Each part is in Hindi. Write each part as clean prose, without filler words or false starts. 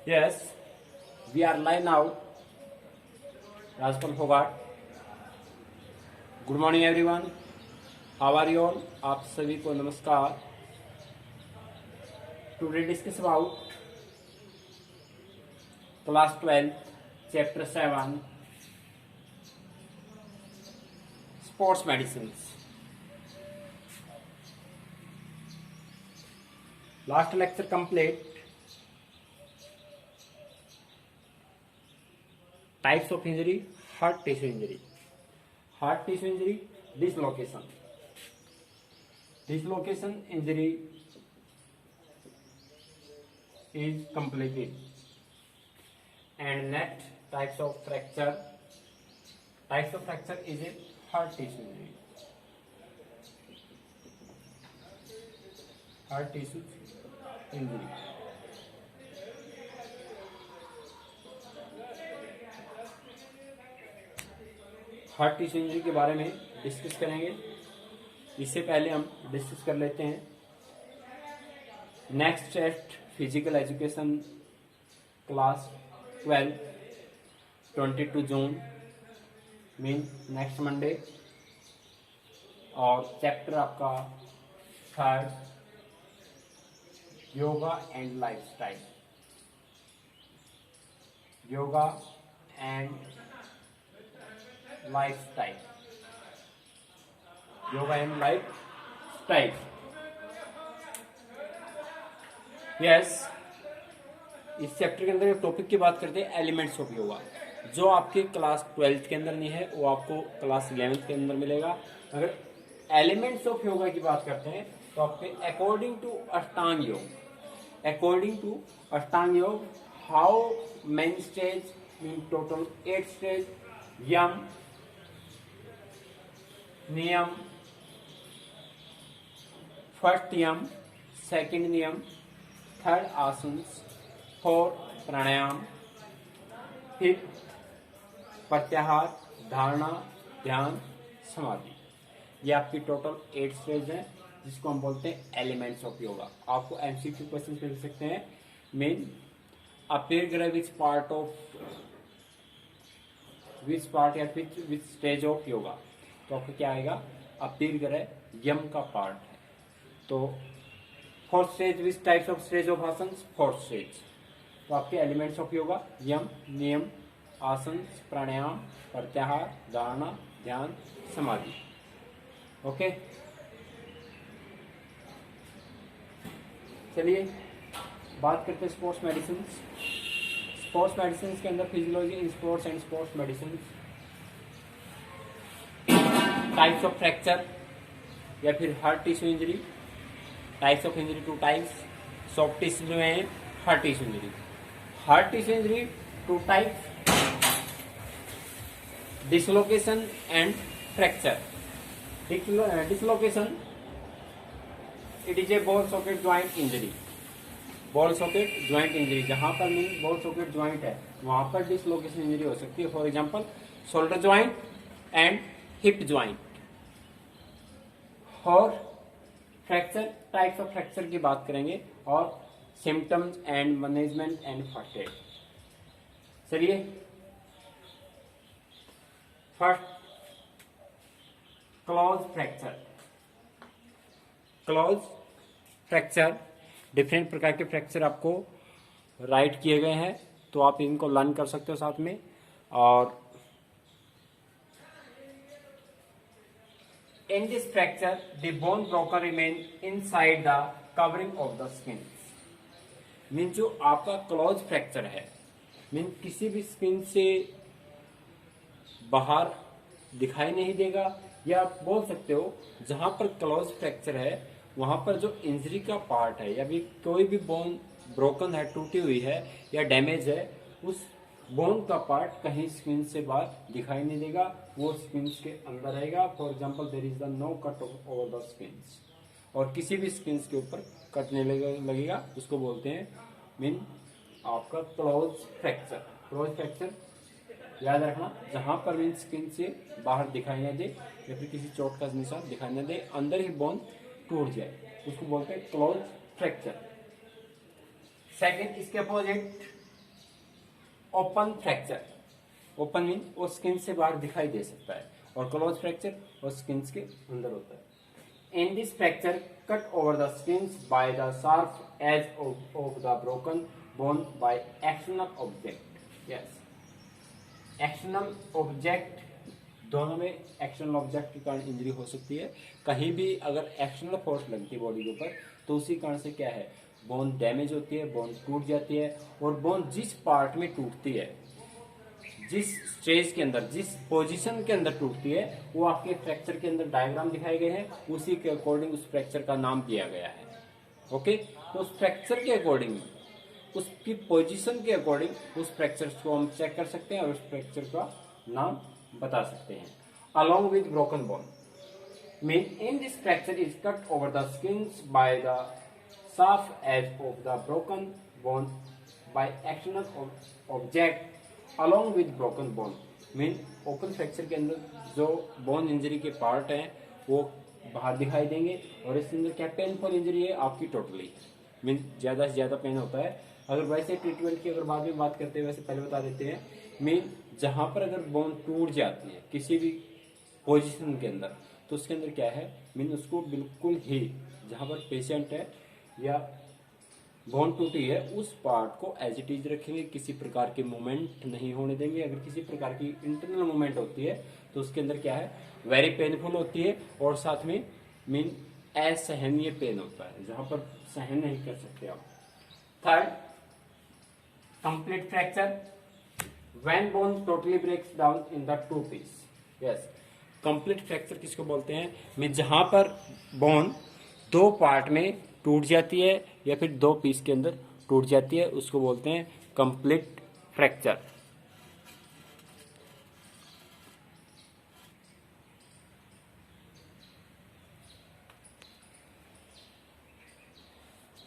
Yes, we are live now. Rajpal Fogart. Good morning everyone. How are you all? आप सभी को नमस्कार. Today discuss about class 12, chapter 7, sports medicines. Last lecture complete. Types of injury, heart tissue injury. Heart tissue injury, dislocation. Dislocation injury is completed. And next types of fracture. Types of fracture is a heart tissue injury. Heart tissue injury. Heart tissue injury के बारे में डिस्कस करेंगे. इससे पहले हम डिस्कस कर लेते हैं next test physical education class 12 22 June mean next Monday, और चैप्टर आपका 3 yoga and lifestyle. Yoga and lifestyle. Yoga and lifestyle. Yes, इस चैप्टर के अंदर टॉपिक की बात करते हैं एलिमेंट्स ऑफ योगा. जो आपके क्लास 12th के अंदर नहीं है वो आपको क्लास 11th के अंदर मिलेगा. अगर एलिमेंट्स ऑफ योगा की बात करते हैं तो आपके अकॉर्डिंग टू अष्टांग योग. According to Ashtanga yoga, how many stage mean total 8 stage. Yama, niyama, first yama, second niyama, third asana, fourth pranayama, fifth pratyahara, dharana, ध्यान, समाधि. ये आपकी टोटल 8 स्टेज हैं जिसको हम बोलते हैं एलिमेंट्स ऑफ योगा. आपको एमसीक्यू क्वेश्चन मिल सकते हैं. मेन अपीयर ग्रह which part of which part या विच स्टेज ऑफ योगा. तो आपको क्या आएगा, अपीयर ग्रह यम का पार्ट है. तो fourth stage which types of stage of आसन, फोर्थ स्टेज. तो आपके एलिमेंट्स ऑफ योगा यम, नियम, आसन, प्राणायाम, प्रत्याहार, धारणा, ध्यान, समाधि. ओके, चलिए बात करते हैं स्पोर्ट्स मेडिसिन. स्पोर्ट्स मेडिसिन के अंदर physiology in sports and sports medicine. Types of fracture या फिर heart tissue injury. Types of injury 2 types. Soft tissue में है heart tissue injury. Heart tissue injury 2 types, dislocation and fracture. Dislocation, it is a ball socket joint injury. Ball socket joint injury, जहां पर मीन बॉल सॉकेट ज्वाइंट है वहां पर डिसलोकेशन इंजरी हो सकती है. For example shoulder joint and hip joint. और फ्रैक्चर, टाइप्स ऑफ फ्रैक्चर की बात करेंगे और symptoms and management and first aid. चलिए first close fracture. Close fracture, different प्रकार के फ्रैक्चर आपको राइट किए गए हैं तो आप इनको लर्न कर सकते हो साथ में. और in this fracture the bone broken remain inside the covering of the skin. Mean जो आपका क्लोज फ्रैक्चर है मीन किसी भी स्किन से बाहर दिखाई नहीं देगा, या आप बोल सकते हो जहां पर क्लोज फ्रैक्चर है वहां पर जो इंजरी का पार्ट है या भी कोई भी बोन ब्रोकन है, टूटी हुई है या डैमेज है, उस बोन का पार्ट कहीं स्किन से बाहर दिखाई नहीं देगा, वो स्किन के अंदर रहेगा. For example there is the no cut over the skin. और किसी भी स्किन के ऊपर कटने लगेगा उसको बोलते हैं मीन आपका क्लोज फ्रैक्चर. क्लोज फ्रैक्चर याद रखना, जहां पर मीन स्किन से बाहर दिखाई न दे या फिर किसी चोट का निशान दिखाई न दे, अंदर ही बोन टूट जाए, उसको बोलते हैं क्लोज फ्रैक्चर. सेकंड, इसके opposite open fracture, open mean वो स्किन से बाहर दिखाई दे सकता है, और क्लोज फ्रैक्चर वो स्किन के अंदर होता है। In this fracture cut over the skin by the sharp edge of the broken bone by external object. Yes, external object, दोनों में एक्सटर्नल ऑब्जेक्ट के कारण इंजरी हो सकती है। कहीं भी अगर एक्सटर्नल फोर्स लगती है बॉडी के ऊपर तो उसी कारण से क्या है, बोन डैमेज होती है, बोन टूट जाती है। और बोन जिस पार्ट में टूटती है, जिस स्टेज के अंदर, जिस पोजीशन के अंदर टूटती है, वो आपके फ्रैक्चर के अंदर डायग्राम दिखाए गए हैं, उसी के अकॉर्डिंग उस फ्रैक्चर का नाम दिया गया है। ओके, तो उस फ्रैक्चर के अकॉर्डिंग, उसकी पोजीशन के अकॉर्डिंग उस फ्रैक्चर को हम चेक कर सकते हैं और उस फ्रैक्चर का नाम बता सकते हैं। Along with broken bone mean in this fracture is cut over the skin by the sharp edge of the broken bone by external object along with broken bone. Mean open fracture के अंदर जो बोन इंजरी के पार्ट हैं वो बाहर दिखाई देंगे, और इसके अंदर क्या पेनफुल इंजरी है आपकी टोटली, मीन ज्यादा से ज्यादा पेन होता है। अगर वैसे ट्रीटमेंट की अगर बाद में बात करते हैं, वैसे पहले बता देते हैं, मीन जहां पर अगर बोन टूट जाती है किसी भी पोजीशन के अंदर, तो उसके अंदर क्या है, मीन उसको बिल्कुल ही जहां पर पेशेंट है या बोन टूटी है उस पार्ट को एज इट इज रखेंगे, किसी प्रकार के मूवमेंट नहीं होने देंगे। अगर किसी प्रकार की इंटरनल मूवमेंट होती है तो उसके अंदर क्या है, वेरी पेनफुल होती है, और साथ में मीन असहनीय पेन होता है, जहां पर सहन नहीं कर सकते आप। Third, complete fracture when bone totally breaks down in the two piece. Yes, complete fracture किसको बोलते हैं, मीन जहां पर बोन दो पार्ट में टूट जाती है या फिर दो पीस के अंदर टूट जाती है, उसको बोलते हैं कंप्लीट फ्रैक्चर।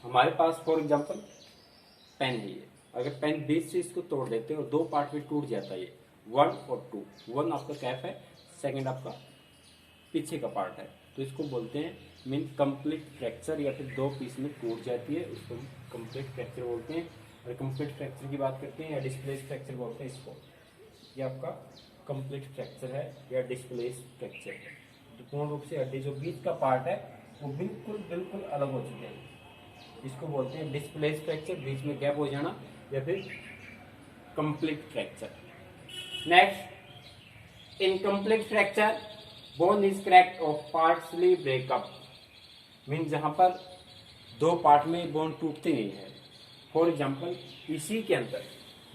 हमारे पास फॉर एग्जांपल पेन है, ये अगर पेन बीच से इसको तोड़ देते हैं और दो पार्ट में टूट जाता है, ये 1 और 2, 1 आपका कैप है, सेकंड आपका पीछे का पार्ट है, तो इसको बोलते हैं मीन कंप्लीट फ्रैक्चर, या फिर दो पीस में टूट जाती है उसको कंप्लीट फ्रैक्चर बोलते हैं। और कंप्लीट फ्रैक्चर की बात करते हैं या डिस्प्लेस फ्रैक्चर बोलते हैं इसको, ये आपका कंप्लीट फ्रैक्चर है या डिस्प्लेस फ्रैक्चर है। तो पूर्ण रूप से हड्डी जो बीच का पार्ट है वो बिल्कुल बिल्कुल अलग हो चुके हैं, इसको बोलते हैं डिस्प्लेस फ्रैक्चर, बीच में गैप हो जाना, या फिर complete fracture. Next, incomplete fracture bone is cracked और पार्ट्सली ब्रेकअप, मीन जहां पर दो पार्ट में बोन टूटती नहीं है। फॉर एग्जांपल इसी के अंदर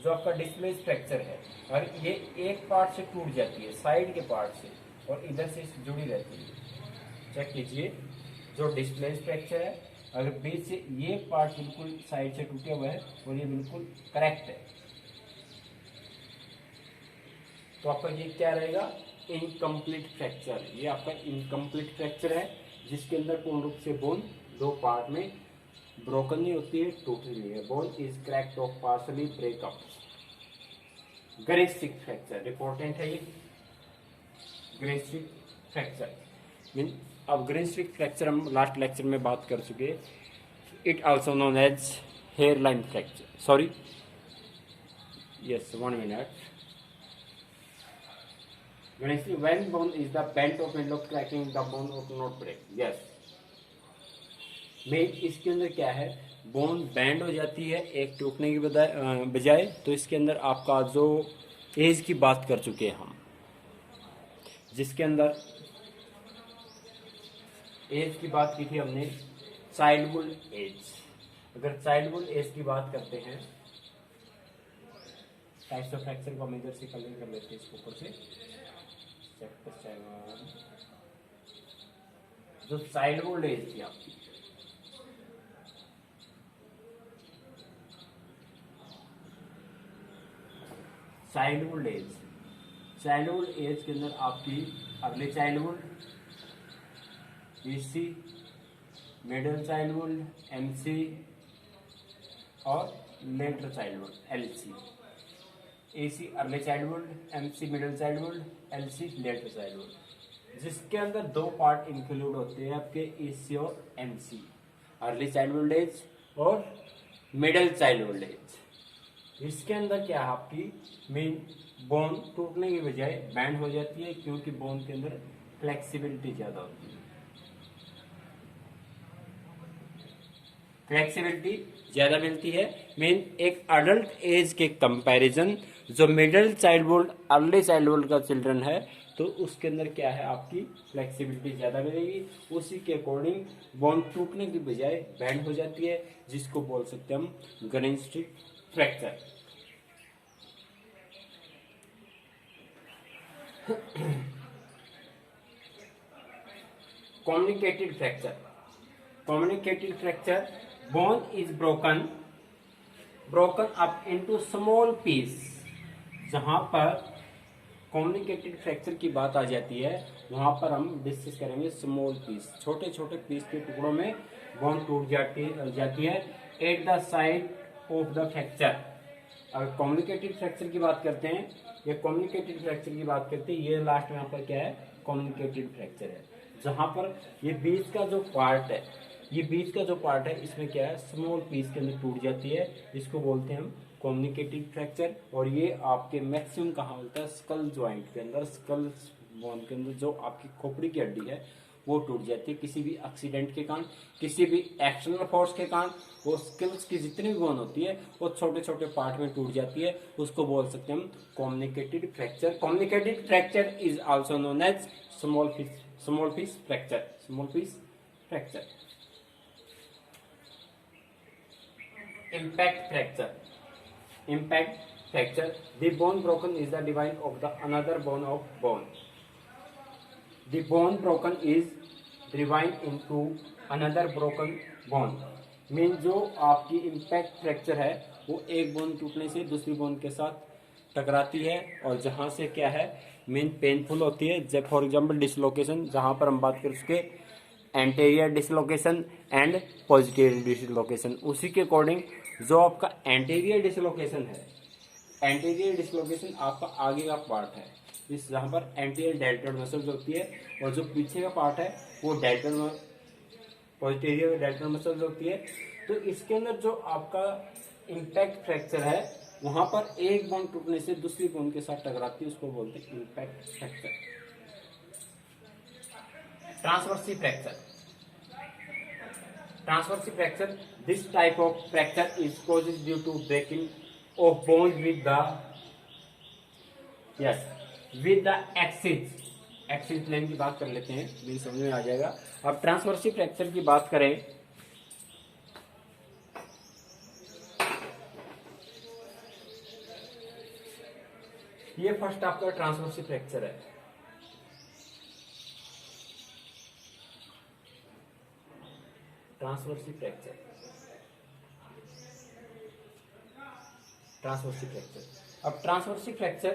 जो आपका डिस्प्लेस फ्रैक्चर है, और ये एक पार्ट से टूट जाती है, साइड के पार्ट से, और इधर से जुड़ी रहती है। चेक कीजिए, जो डिस्प्लेस फ्रैक्चर है अगर बीच से ये पार्ट बिल्कुल साइड से टूटा हुआ है और ये बिल्कुल करेक्ट है, तो आपका ये क्या रहेगा, इनकम्प्लीट फ्रैक्चर। ये आपका इनकम्प्लीट फ्रैक्चर है जिसके अंदर पूर्ण रूप से बोन दो पार्ट में ब्रोकन नहीं होती है, टूटी नहीं है। Bone is cracked of partially breakup. Greenstick fracture important है, ये ग्रेसिक फ्रैक्चर मीन, अब ग्रेसिक फ्रैक्चर हम लास्ट लेक्चर में बात कर चुके। It also known as hairline fracture, sorry yes 1 minute। When bone is the bent of window cracking, the bone of not break. Yes. में इसके अंदर क्या है, बोन बैंड हो जाती है एक टूटने की बजाय। तो इसके अंदर आपका जो एज की बात कर चुके हैं हम, जिसके अंदर एज की बात की थी हमने, चाइल्डहुड एज। अगर चाइल्डहुड एज की बात करते हैं, टाइप्स ऑफ फ्रैक्चर को हम इधर से कलर कर लेते हैं, इसके ऊपर से जो चाइल्डहुड एज थी आपकी, चाइल्डहुड एज, चाइल्डहुड एज के अंदर आपकी early childhood, EC, middle childhood, MC, और later childhood, LC. AC early childhood, MC middle childhood, LC later childhood, जिसके अंदर दो पार्ट इंक्लूड होते हैं आपके एसी और एमसी, अर्ली चाइल्डहुड एज और मिडिल चाइल्डहुड एज। इसके अंदर क्या है, आपकी मेन बोन टूटने की बजाय बैंड हो जाती है, क्योंकि बोन के अंदर फ्लेक्सिबिलिटी ज्यादा होती है। फ्लेक्सिबिलिटी ज्यादा मिलती है। मेन एक अडल्ट एज के कंपैरिजन जो मिडिल चाइल्डहुड अर्ली चाइल्डहुड का चिल्ड्रन है, तो उसके अंदर क्या है, आपकी फ्लेक्सिबिलिटी ज्यादा मिलेगी। उसी के अकॉर्डिंग बोन टूटने की बजाय बैंड हो जाती है, जिसको बोल सकते हैं हम greenstick fracture. Communicated fracture. Communicated fracture, bone is broken up into small piece. जहां पर कम्युनिकेटेड फ्रैक्चर की बात आ जाती है, वहां पर हम डिस्कस करेंगे स्मॉल पीस, छोटे छोटे पीस के टुकड़ों में बोन टूट जाती है at the side of the fracture. अगर कम्युनिकेटेड फ्रैक्चर की बात करते हैं या कम्युनिकेटेड फ्रैक्चर की बात करते हैं, ये लास्ट में यहाँ पर क्या है, कम्युनिकेटेड फ्रैक्चर है, जहां पर ये बीच का जो पार्ट है, ये बीच का जो पार्ट है, इसमें क्या है, स्मॉल पीस के अंदर टूट जाती है, इसको बोलते हैं हम कम्युनिकेटेड फ्रैक्चर। और ये आपके मैक्सिमम कहाँ होता है, स्कल जॉइंट के अंदर, स्कल बोन के अंदर जो आपकी खोपड़ी की हड्डी है वो टूट जाती है किसी भी एक्सीडेंट के कारण, किसी भी एक्सटर्नल फोर्स के कारण। वो स्किल्स की जितनी भी बोन होती है वो छोटे छोटे पार्ट में टूट जाती है, उसको बोल सकते हैं हम communicated fracture. Communicated fracture is also known as small piece fracture. Small piece fracture. Impact fracture. Impact fracture. The bone broken is the divide of the another bone of bone. The bone broken is divided into another broken bone. Mean जो आपकी इम्पैक्ट फ्रैक्चर है वो एक बोन टूटने से दूसरी बोन के साथ टकराती है, और जहां से क्या है, मीन पेनफुल होती है। जब फॉर एग्जांपल डिसलोकेशन, जहां पर हम बात करें उसके anterior dislocation and positive dislocation, उसी के अकॉर्डिंग जो आपका एंटीरियर डिसलोकेशन है, एंटीरियर डिसलोकेशन आपका आगे का पार्ट है, इस जहां पर एंटीरियर डेल्टॉइड मसल्स होती है, और जो पीछे का पार्ट है वो पॉजिटिव डेल्टॉइड मसल्स होती है। तो इसके अंदर जो आपका इम्पैक्ट फ्रैक्चर है, वहां पर एक बोन टूटने से दूसरी बोन के साथ टकराती है, उसको बोलते हैं impact fracture. Transverse fracture. Transverse fracture. This type of fracture is caused due to breaking of bones with the axis plane की बात कर लेते हैं, भी समझ में आ जाएगा। अब ट्रांसवर्सी फ्रैक्चर की बात करें, ये फर्स्ट आपका ट्रांसवर्सी फ्रैक्चर है। Transverse fracture. अब transverse fracture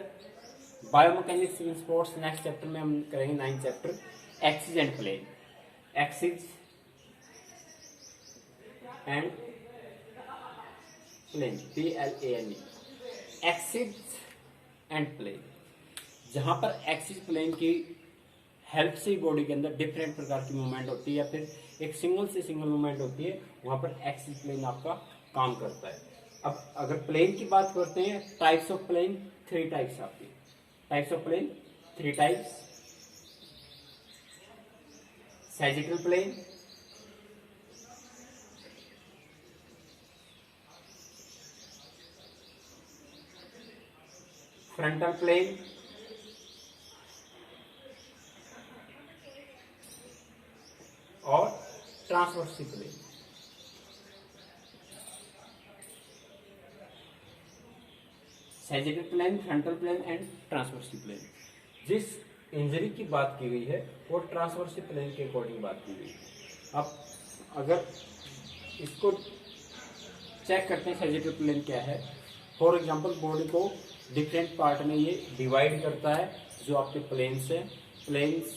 biomechanics in sports next chapter में हम करेंगे, 9th chapter, axis and plane. Axis and plane, PLANE। Axis and plane, जहां पर एक्सिस प्लेन की हेल्प से बॉडी के अंदर डिफरेंट प्रकार की मूवमेंट होती है, या फिर एक सिंगल से सिंगल मूवमेंट होती है, वहां पर एक्सिस प्लेन आपका काम करता है। अब अगर प्लेन की बात करते हैं, टाइप्स ऑफ प्लेन 3 टाइप्स आपकी, types of plane 3 types. Sagittal plane, frontal plane, और transverse plane. Sagittal plane, frontal plane and transverse plane. जिस इंजरी की बात की गई है वो ट्रांसवर्सी प्लेन के अकॉर्डिंग बात की गई है। अब अगर इसको चेक करते हैं सैजिटल प्लेन क्या है, फॉर एग्जांपल बॉडी को डिफरेंट पार्ट में ये डिवाइड करता है, जो आपके प्लेन्स हैं। प्लेन्स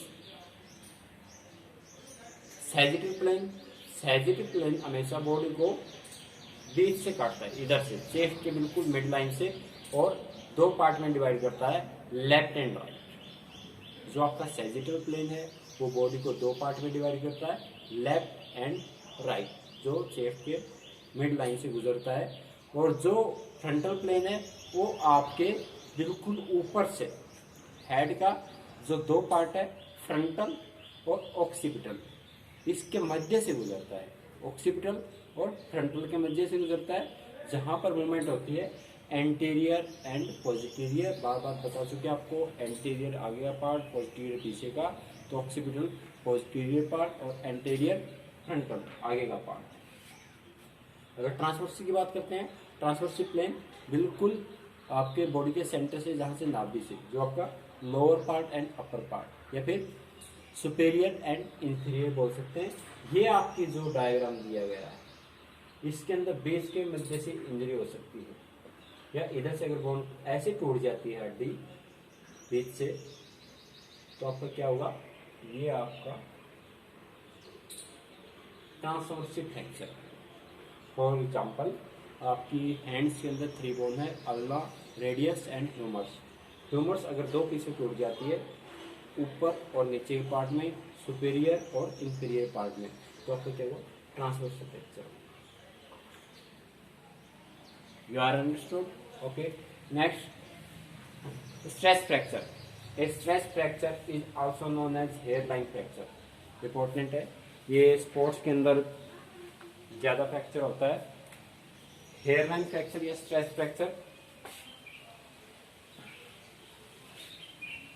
सैजिटल प्लेन हमेशा बॉडी को बीच से काटता है, इधर से चेस्ट के बिल्कुल मिड लाइन से, और 2 पार्ट में डिवाइड करता है, लेफ्ट एंड राइट। जो आपका सैजिटल प्लेन है वो बॉडी को 2 पार्ट में डिवाइड करता है, लेफ्ट एंड राइट, जो चेस्ट के मिड लाइन से गुजरता है। और जो फ्रंटल प्लेन है वो आपके बिल्कुल ऊपर से हेड का जो दो पार्ट है, फ्रंटल और ऑक्सीपिटल, इसके मध्य से गुजरता है। ऑक्सीपिटल और फ्रंटल के मध्य से गुजरता है, जहां पर मूवमेंट होती है एंटीरियर एंड पोस्टीरियर। बार बार बता चुके आपको, एंटीरियर आगे का पार्ट, पोस्टीरियर पीछे का, तो ऑक्सीपिटल पोस्टीरियर पार्ट और एंटीरियर फ्रंटल आगे का पार्ट। अगर ट्रांसवर्स की बात करते हैं, ट्रांसवर्स प्लेन बिल्कुल आपके बॉडी के सेंटर से, जहां से नाभि से, जो आपका lower part and upper part या फिर सुपेरियर एंड इंफीरियर बोल सकते हैं। ये आपकी जो डायग्राम दिया गया है, इसके अंदर बेस के मध्य से इंजरी हो सकती है, या इधर से अगर बोन ऐसे टूट जाती है हड्डी बीच से, तो आपका क्या होगा, ये आपका ट्रांसवर्सिव फ्रैक्चर। फॉर एग्जांपल, आपकी हैंड्स के अंदर 3 बोन है, ulna, radius and humerus. Humerus अगर 2 पीस में टूट जाती है, ऊपर और नीचे के पार्ट में, सुपेरियर और इंफीरियर पार्ट में, तो आपको क्या होगा, ट्रांसवर्सिव fracture. You are understood? Okay. Next, stress fracture. A stress fracture is also known as hairline fracture. Important है, ये स्पोर्ट्स के अंदर ज्यादा फ्रैक्चर होता है। हेयरलाइन फ्रैक्चर या stress fracture.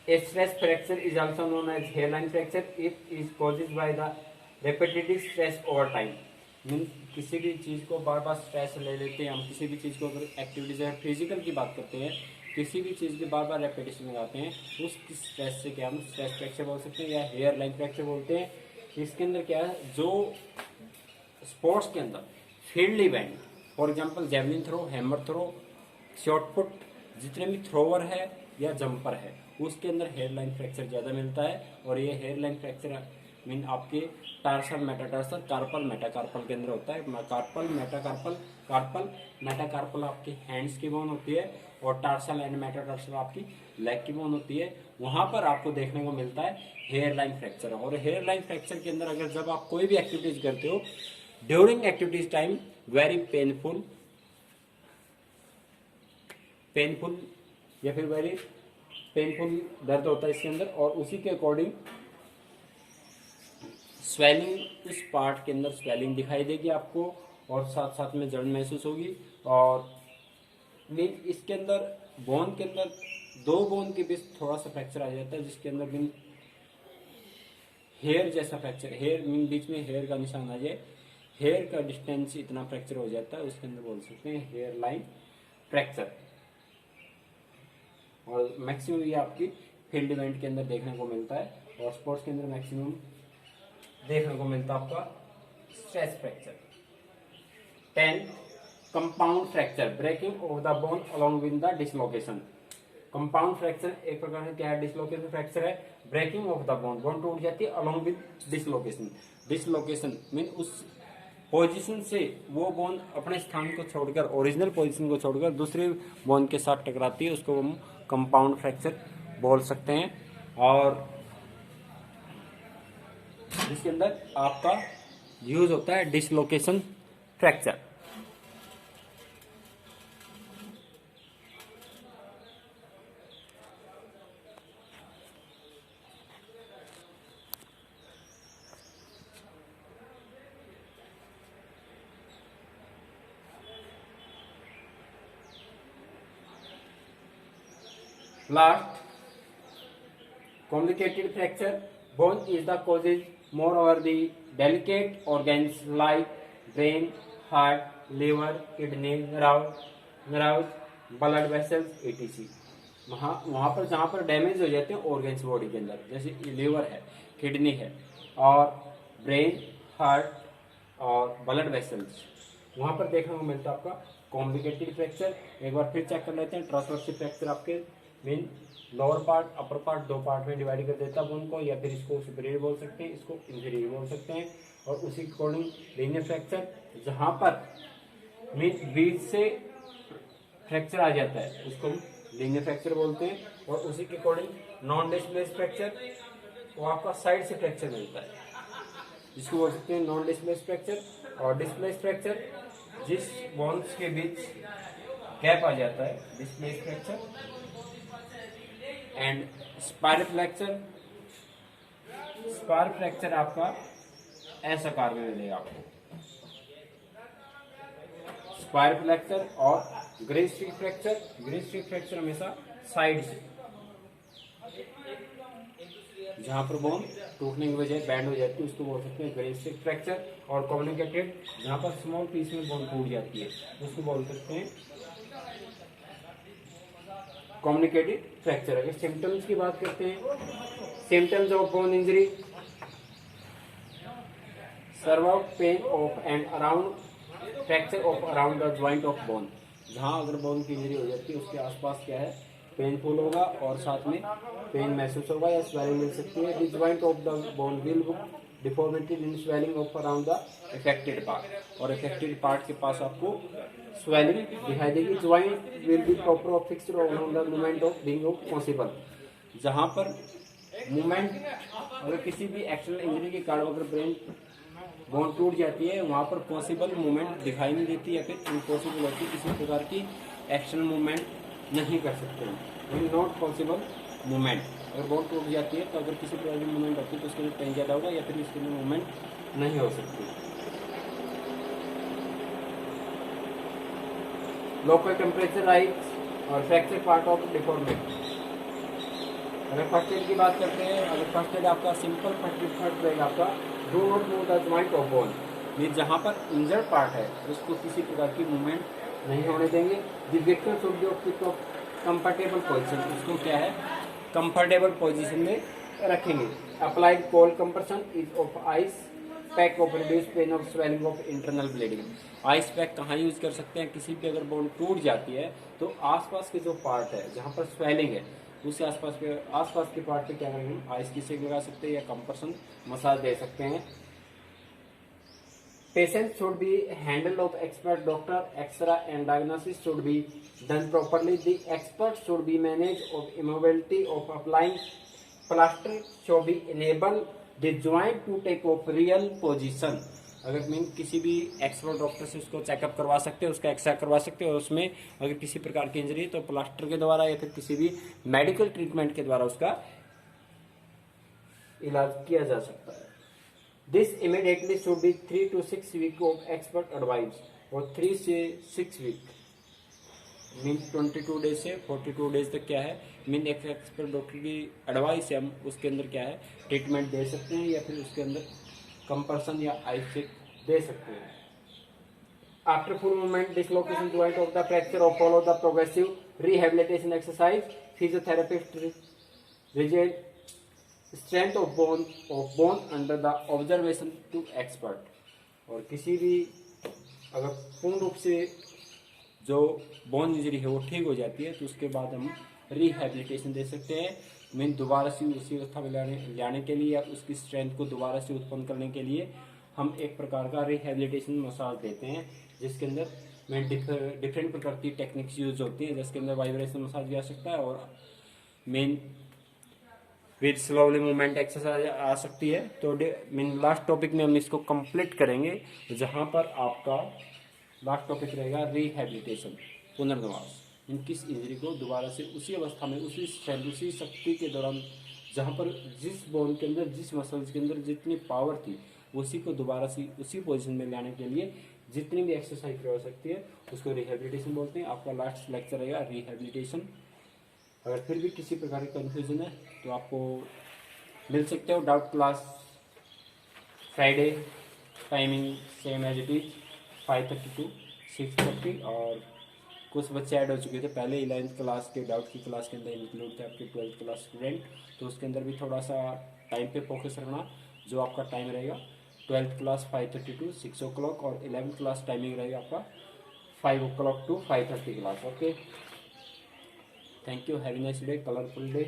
A stress fracture is also known as hairline fracture. It is caused by the repetitive stress over time. Means किसी भी चीज़ को बार बार स्ट्रेस ले लेते हैं हम, किसी भी चीज़ को अगर एक्टिविटीज है, फिजिकल की बात करते हैं, किसी भी चीज़ की बार बार रेपिटेशन लगाते हैं, उस स्ट्रेस से क्या हम स्ट्रेस फ्रैक्चर बोल सकते हैं या हेयर लाइन फ्रैक्चर बोलते हैं। इसके अंदर क्या है, जो स्पोर्ट्स के अंदर field event, for example javelin throw, hammer throw, shot put, जितने भी थ्रोवर है या जंपर है, उसके अंदर हेयर लाइन फ्रैक्चर ज़्यादा मिलता है। और ये हेयर लाइन फ्रैक्चर मीन आपके टार्सल, मेटाटार्सल, कार्पल, मेटाकार्पल के अंदर होता है। कार्पल, मेटाकार्पल, कार्पल, मेटाकार्पल आपके हैंड्स की बोन होती है, और टार्सल एंड मेटाटार्सल आपकी लेग की बोन होती है। वहां पर आपको देखने को मिलता है हेयर लाइन फ्रैक्चर। और हेयर लाइन फ्रैक्चर के अंदर अगर जब आप कोई भी एक्टिविटीज करते हो, during activities time very painful या फिर वेरी पेनफुल दर्द होता है इसके अंदर, और उसी के अकॉर्डिंग स्वेलिंग, इस पार्ट के अंदर स्वेलिंग दिखाई देगी आपको, और साथ साथ में जलन महसूस होगी। और मीन इसके अंदर बोन के अंदर 2 बोन के बीच थोड़ा सा फ्रैक्चर आ जाता है, जिसके अंदर मीन हेयर जैसा फ्रैक्चर, हेयर मीन बीच में हेयर का निशान आ जाए, हेयर का डिस्टेंस इतना फ्रैक्चर हो जाता है, उसके अंदर बोल सकते हैं हेयर लाइन फ्रैक्चर। और मैक्सिमम ये आपकी फील्ड इवेंट के अंदर देखने को मिलता है, और स्पोर्ट्स के अंदर मैक्सिमम देखने को मिलता है आपका stress fracture. 10 compound fracture, breaking off the bone along with the dislocation. Compound fracture एक प्रकार से क्या है, डिसलोकेशन फ्रैक्चर है। Breaking off the bone, bone टूट जाती है along with dislocation. Dislocation mean उस पोजीशन से वो बोन अपने स्थान को छोड़कर, ओरिजिनल पोजीशन को छोड़कर दूसरे बोन के साथ टकराती है, उसको हम कंपाउंड फ्रैक्चर बोल सकते हैं। और जिसके अंदर आपका यूज होता है dislocation fracture. Last, complicated fracture. Bone is the causes. Moreover, the delicate organs like brain, heart, liver, kidney, nerves, blood vessels, etc. वहाँ पर जहाँ पर डैमेज हो जाते हैं ऑर्गन्स बॉडी के अंदर, जैसे लिवर है, किडनी है, और ब्रेन, हार्ट और ब्लड वेसल्स, वहाँ पर देखने को मिलता है आपका कॉम्प्लिकेटेड फ्रैक्चर। एक बार फिर चेक कर लेते हैं। ट्रांसवर्सिव फ्रैक्चर आपके mean lower part, upper part 2 part में डिवाइड कर देता है बोन को, या फिर इसको सुपीरियर बोल सकते हैं, इसको इंफीरियर बोल सकते हैं। और उसी के अकॉर्डिंग लीनियर फ्रैक्चर, जहाँ पर मीन बीच से फ्रैक्चर आ जाता है, उसको लीनियर फ्रैक्चर बोलते हैं। और उसी के अकॉर्डिंग नॉन डिस्प्लेस फ्रैक्चर, वो आपका साइड से फ्रैक्चर मिलता है, जिसको बोल सकते हैं नॉन डिस्प्लेस फ्रैक्चर। और डिस्प्लेस फ्रैक्चर, जिस बोन्स के बीच गैप आ जाता है, displace fracture. And spiral fracture, spiral fracture आपका ऐसा आकार में मिलेगा आपको, स्पायर फ्रैक्चर। और greenstick fracture, greenstick fracture हमेशा साइड से, जहां पर बोन टूटने की वजह बैंड हो जाती है उसको बोल सकते हैं ग्रे स्ट्रिक फ्रैक्चर। और कम्युनिकेटेड, जहां पर स्मॉल पीस में बोन टूट जाती है उसको बोल सकते हैं कम्युनिकेटेड फ्रैक्चर। अगर सिम्टम्स की बात करते हैं, symptoms of bone injury, survive pain of and around fracture of around the joint of bone. जहां अगर बोन की इंजरी हो जाती है उसके आसपास क्या है, पेनफुल होगा और साथ में पेन महसूस होगा या स्वेलिंग मिल सकती है। The joint of the bone will deformity in swelling of around the affected part. और अफेक्टेड पार्ट के पास आपको स्वेलिंग दिखाई देगी। Joint will be proper off fixed on the movement of being of possible. जहां पर मूवमेंट, अगर किसी भी एक्सटर्नल इंजरी के कारण अगर ब्रेन बोन टूट जाती है वहां पर पॉसिबल मूवमेंट दिखाई नहीं देती या फिर इम्पॉसिबल होती, किसी प्रकार की एक्शनल मूवमेंट नहीं कर सकते हैं, नॉट पॉसिबल मूवमेंट। अगर बोन टूट जाती है तो अगर किसी प्रकार की मूवमेंट होती है तो उसके लिए पेन ज़्यादा होगा या फिर इसके लिए मूवमेंट नहीं हो सकती। लोकल टेम्परेचर राइज और फ्रैक्चर पार्ट ऑफ डिफॉर्मेट। अगर फर्स्ट एड की बात करते हैं, अगर फर्स्ट एड आपका सिंपल फर्स्ट रहेगा आपका, do not move the joint of bone, mean जहाँ पर इंजर्ड पार्ट है उसको किसी प्रकार की मूवमेंट नहीं होने देंगे। The victim should be of comfortable position, उसको क्या है कंफर्टेबल पोजीशन में रखेंगे। Applied cold compression is of ice pack of reduce pain of swelling of internal bleeding. Ice pack कहाँ यूज कर सकते हैं, किसी भी अगर बोन टूट जाती है तो आसपास के जो पार्ट है जहाँ पर स्वेलिंग है उसके आसपास के पार्ट पे क्या करेंगे, आइस की सेक लगा सकते हैं या कंप्रेशन मसाज दे सकते हैं। Patient should be handled of expert doctor. X-ray and diagnosis should be done properly. The expert should be managed of immobility of applying plaster should be enable the joint to take off real position. अगर मीन किसी भी एक्सपर्ट डॉक्टर से उसको चेकअप करवा सकते हैं, उसका एक्सरे करवा सकते हैं और उसमें अगर किसी प्रकार की इंजरी है तो प्लास्टर के द्वारा या फिर किसी भी मेडिकल ट्रीटमेंट के द्वारा उसका इलाज किया जा सकता है। This immediately should be 3 to 6 week of expert advice, और 3 से 6 वीक मीन 22 डेज से 42 डेज तक क्या है मीन एक एक्सपर्ट डॉक्टर की एडवाइस है, हम उसके अंदर क्या है ट्रीटमेंट दे सकते हैं या फिर उसके अंदर कंप्रेशन या आइस चेक दे सकते हैं। After full movement dislocation joint of the fracture और follow the progressive rehabilitation exercise, physiotherapist reject strength of bone under the observation to expert. और किसी भी अगर पूर्ण रूप से जो बोन इंजरी है वो ठीक हो जाती है तो उसके बाद हम रिहेबिलिटेशन दे सकते हैं, मीन दोबारा से उसी अवस्था में लाने के लिए या उसकी स्ट्रेंथ को दोबारा से उत्पन्न करने के लिए हम एक प्रकार का रिहेबिलिटेशन मसाज देते हैं, जिसके अंदर में डिफरेंट प्रकार की टेक्निक्स यूज होती हैं, जिसके अंदर वाइब्रेशन मसाज भी आ सकता है और main with slowly movement exercise आ सकती है। तो मीन लास्ट टॉपिक में हम इसको कंप्लीट करेंगे, जहां पर आपका लास्ट टॉपिक रहेगा रिहेबिलिटेशन, पुनर्वास। इन किस इंजरी को दोबारा से उसी अवस्था में उसी स्ट्रेंथ उसी शक्ति के दौरान जहां पर जिस बोन के अंदर जिस मसल्स के अंदर जितनी पावर थी उसी को दोबारा से उसी पोजीशन में लाने के लिए जितनी भी एक्सरसाइज करवा सकती है उसको रिहेबिलिटेशन बोलते हैं। आपका लास्ट लेक्चर रहेगा रिहेबिलिटेशन। अगर फिर भी किसी प्रकार की कन्फ्यूजन है तो आपको मिल सकते हो doubt class Friday, timing same as it is 5:30 to 6:30। और कुछ बच्चे ऐड हो चुके थे पहले 11th क्लास के डाउट की क्लास के अंदर इंक्लूड थे आपके 12th क्लास स्टूडेंट, तो उसके अंदर भी थोड़ा सा टाइम पे फोकस रखना। जो आपका टाइम रहेगा 12th क्लास 5:30 to 6 o'clock और 11th क्लास टाइमिंग रहेगा आपका 5 o'clock to 5:30 class. Okay, thank you, have a nice day, colourful day.